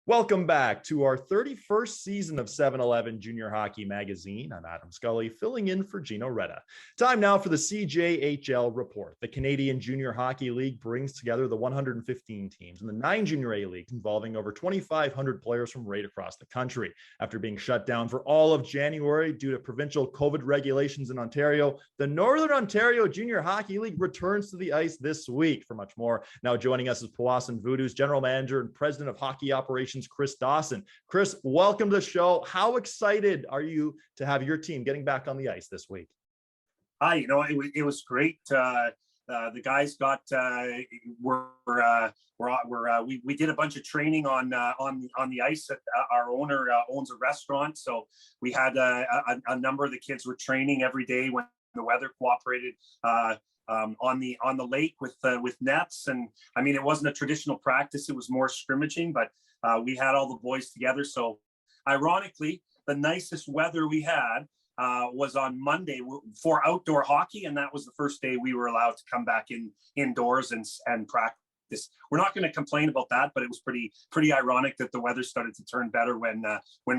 Welcome back to our 31st season of 7-Eleven Junior Hockey Magazine. I'm Adam Scully, filling in for Gino Retta. Time now for the CJHL Report. The Canadian Junior Hockey League brings together the 115 teams and the 9 Junior A leagues involving over 2,500 players from right across the country. After being shut down for all of January due to provincial COVID regulations in Ontario, the Northern Ontario Junior Hockey League returns to the ice this week. For much more, now joining us is Powassan Voodoos General Manager and President of Hockey Operations, Chris Dawson. Chris, welcome to the show. How excited are you to have your team getting back on the ice this week? Hi, it was great. The guys got we did a bunch of training on the ice. Our owner owns a restaurant, so we had a number of the kids were training every day when the weather cooperated. On the lake with nets, and I mean, it wasn't a traditional practice, it was more scrimmaging, but we had all the boys together. So ironically, the nicest weather we had was on Monday for outdoor hockey, and that was the first day we were allowed to come back indoors and practice. We're not going to complain about that, but it was pretty ironic that the weather started to turn better when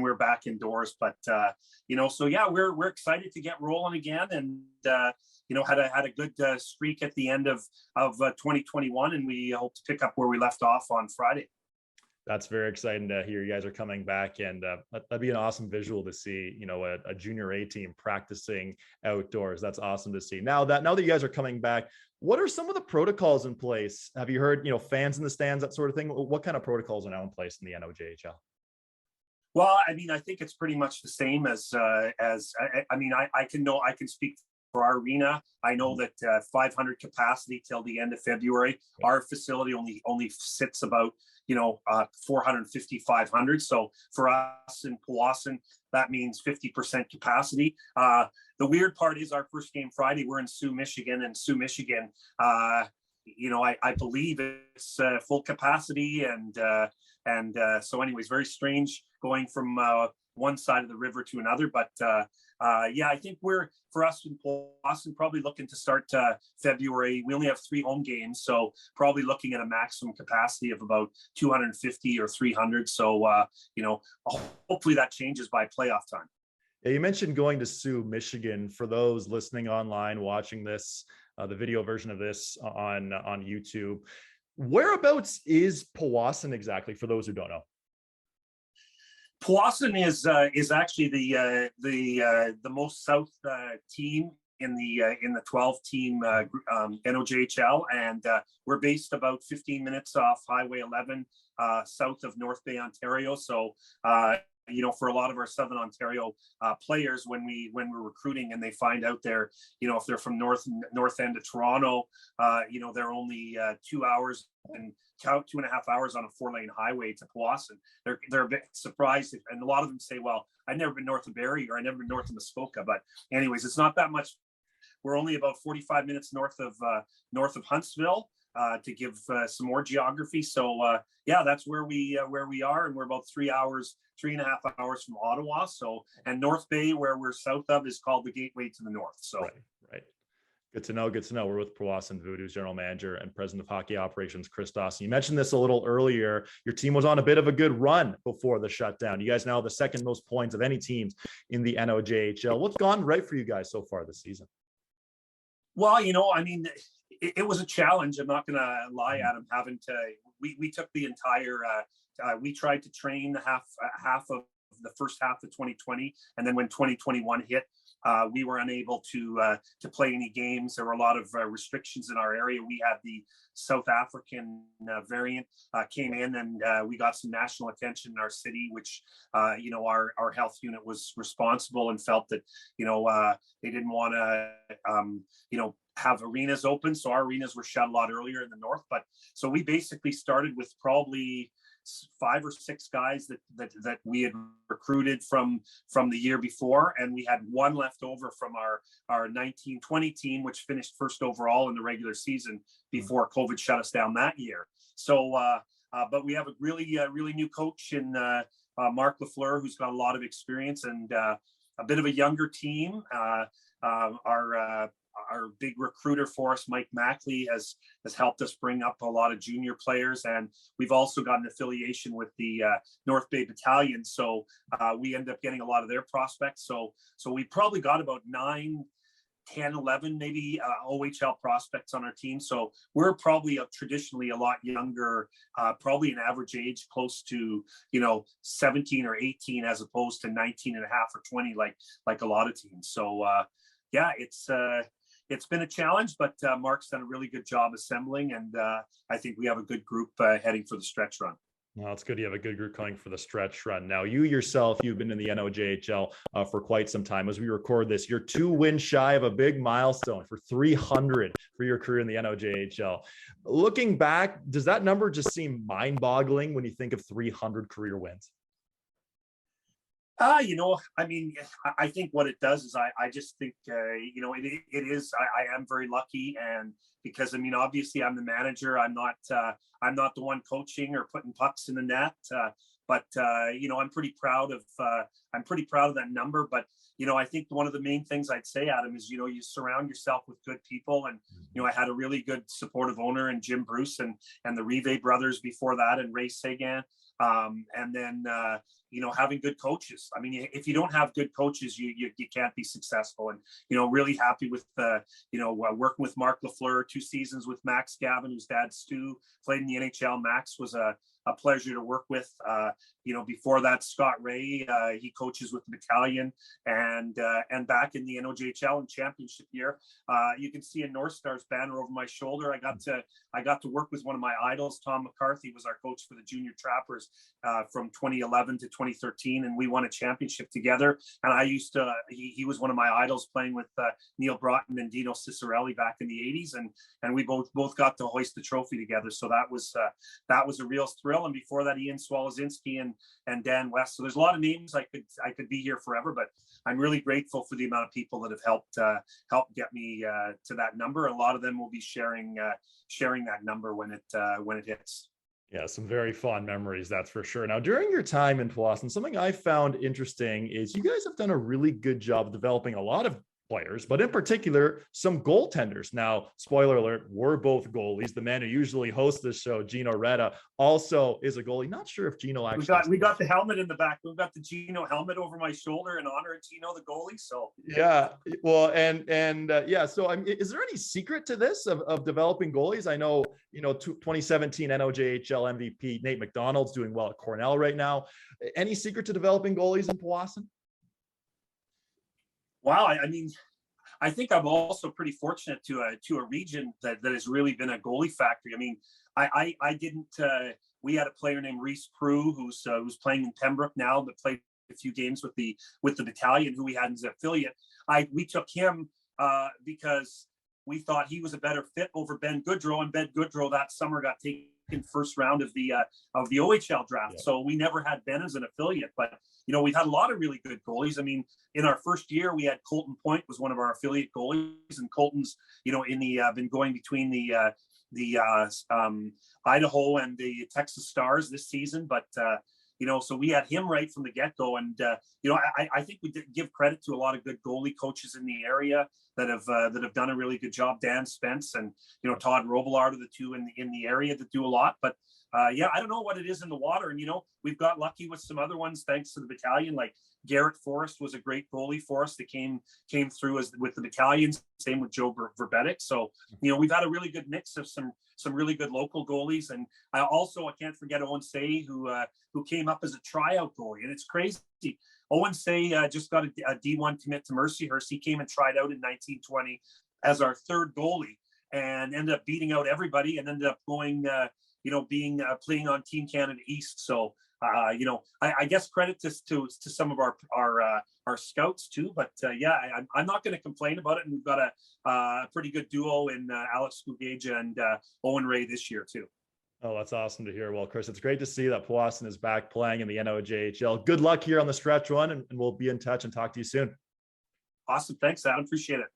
we're back indoors. But so yeah, we're excited to get rolling again, and had a good streak at the end of 2021, and we hope to pick up where we left off on Friday. That's very exciting to hear you guys are coming back, and that'd be an awesome visual to see, a junior A team practicing outdoors. That's awesome to see. Now that you guys are coming back, what are some of the protocols in place? Have you heard, fans in the stands, that sort of thing? What kind of protocols are now in place in the NOJHL? Well, I mean, I think it's pretty much the same as I can speak for our arena. I know that 500 capacity till the end of February. Our facility only sits about 450, 500. So for us in Powassan, that means 50% capacity. The weird part is our first game Friday, we're in Sioux, Michigan, and Sioux, Michigan, I believe it's full capacity, and so anyways, very strange going from one side of the river to another, but I think for us in Boston, probably looking to start February. We only have 3 home games, so probably looking at a maximum capacity of about 250 or 300. So hopefully that changes by playoff time. Yeah, you mentioned going to Sioux, Michigan. For those listening online, watching this, the video version of this on YouTube, whereabouts is Powassan exactly? For those who don't know. Powassan is actually the most south team in the 12-team NOJHL, and we're based about 15 minutes off Highway 11, south of North Bay, Ontario. So for a lot of our Southern Ontario players, when we're recruiting and they find out they're, if they're from north end of Toronto, they're only 2 hours and 2.5 hours on a 4-lane highway to Powassan. They're a bit surprised, and a lot of them say, "Well, I've never been north of Barrie, or I've never been north of Muskoka." But anyways, it's not that much. We're only about 45 minutes north of Huntsville, to give some more geography. So that's where we are, and we're about 3.5 hours from Ottawa. So, and North Bay, where we're south of, is called the Gateway to the North. So right. Good to know. We're with Powassan Voodoos General Manager and President of Hockey Operations, Chris Dawson. You mentioned this a little earlier. Your team was on a bit of a good run before the shutdown. You guys now have the second most points of any teams in the NOJHL. What's gone right for you guys so far this season? Well, I mean, it was a challenge. I'm not going to lie, Adam. We took the entire. We tried to train half of the first half of 2020, and then when 2021 hit, we were unable to play any games. There were a lot of restrictions in our area. We had the South African variant came in, and we got some national attention in our city, which our health unit was responsible and felt that they didn't want to have arenas open, so our arenas were shut a lot earlier in the north. But so we basically started with probably 5 or 6 guys that we had recruited from the year before, and we had one left over from our 19-20 team, which finished first overall in the regular season before COVID shut us down that year. So but we have a really new coach in Mark Lafleur, who's got a lot of experience, and a bit of a younger team. our big recruiter for us, Mike Mackley, has helped us bring up a lot of junior players, and we've also got an affiliation with the North Bay Battalion, so we end up getting a lot of their prospects. So we probably got about 9, 10, 11 maybe OHL prospects on our team. So we're probably traditionally a lot younger, probably an average age close to 17 or 18 as opposed to 19 and a half or 20 like a lot of teams. So yeah, it's been a challenge, but Mark's done a really good job assembling, and I think we have a good group heading for the stretch run. Well, it's good you have a good group coming for the stretch run. Now, you yourself, you've been in the NOJHL for quite some time. As we record this, you're 2 wins shy of a big milestone for 300 for your career in the NOJHL. Looking back, does that number just seem mind-boggling when you think of 300 career wins? I think what it does is I just think, it is, I am very lucky. And because, obviously I'm the manager, I'm not the one coaching or putting pucks in the net. But I'm pretty proud of that number. But, I think one of the main things I'd say, Adam, is, you surround yourself with good people. And, I had a really good supportive owner in Jim Bruce and the Rive brothers before that, and Ray Sagan. And then, having good coaches. If you don't have good coaches, you can't be successful. And, really happy with, working with Mark Lafleur, 2 seasons with Max Gavin, whose dad Stu played in the NHL. Max was a pleasure to work with. Before that, Scott Ray, he coaches with the battalion, and back in the NOJHL in championship year. You can see a North Stars banner over my shoulder. I got to work with one of my idols. Tom McCarthy was our coach for the junior Trappers from 2011 to 2013, and we won a championship together. And he was one of my idols, playing with Neil Broughton and Dino Cicerelli back in the 80s, and we both got to hoist the trophy together. So that was a real thrill. And before that, Ian Swalazinski and Dan West. So there's a lot of names. I could be here forever, but I'm really grateful for the amount of people that have helped get me to that number. A lot of them will be sharing that number when it hits. Yeah, some very fond memories, that's for sure. Now, during your time in Powassan, something I found interesting is you guys have done a really good job developing a lot of players, but in particular, some goaltenders. Now, spoiler alert, we're both goalies. The man who usually hosts this show, Gino Retta, also is a goalie. Not sure if Gino actually... We got the helmet in the back. We've got the Gino helmet over my shoulder in honor of Gino, the goalie. So yeah, well, yeah. So is there any secret to this of developing goalies? I know, 2017 NOJHL MVP Nate McDonald's doing well at Cornell right now. Any secret to developing goalies in Powassan? Wow, I think I'm also pretty fortunate to a region that has really been a goalie factory. I didn't. We had a player named Reese Prue who's playing in Pembroke now, but played a few games with the battalion, who we had as an affiliate. We took him because we thought he was a better fit over Ben Goodrow, and Ben Goodrow that summer got taken first round of the OHL draft. Yeah. So we never had Ben as an affiliate, but we've had a lot of really good goalies. In our first year, we had Colton Point was one of our affiliate goalies, and Colton's been going between the Idaho and the Texas Stars this season, but so we had him right from the get-go. And I think we did give credit to a lot of good goalie coaches in the area that have done a really good job. Dan Spence and Todd Robillard are the two in the area that do a lot. But I don't know what it is in the water. And we've got lucky with some other ones thanks to the battalion. Like Garrett Forrest was a great goalie for us that came through with the battalion. Same with Joe Verbetic. So we've had a really good mix of some really good local goalies. And I can't forget Owen Say, who came up as a tryout goalie. And it's crazy. Owen Say just got a D1 commit to Mercyhurst. He came and tried out in 1920 as our third goalie and ended up beating out everybody and ended up going, playing on Team Canada East. So, I guess credit to some of our scouts too. But I'm not going to complain about it. And we've got a pretty good duo in Alex Skugeja and Owen Ray this year too. Oh, that's awesome to hear. Well, Chris, it's great to see that Powassan is back playing in the NOJHL. Good luck here on the stretch run, and we'll be in touch and talk to you soon. Awesome. Thanks, Adam. Appreciate it.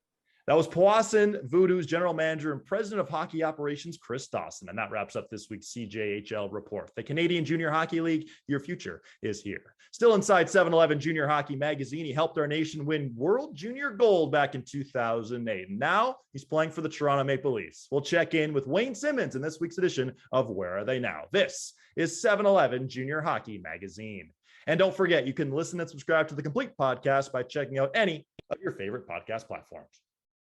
That was Powassan Voodoos General Manager and President of Hockey Operations, Chris Dawson. And that wraps up this week's CJHL Report. The Canadian Junior Hockey League, your future is here. Still inside 7-Eleven Junior Hockey Magazine, he helped our nation win World Junior Gold back in 2008. And now he's playing for the Toronto Maple Leafs. We'll check in with Wayne Simmons in this week's edition of Where Are They Now? This is 7-Eleven Junior Hockey Magazine. And don't forget, you can listen and subscribe to the complete podcast by checking out any of your favorite podcast platforms.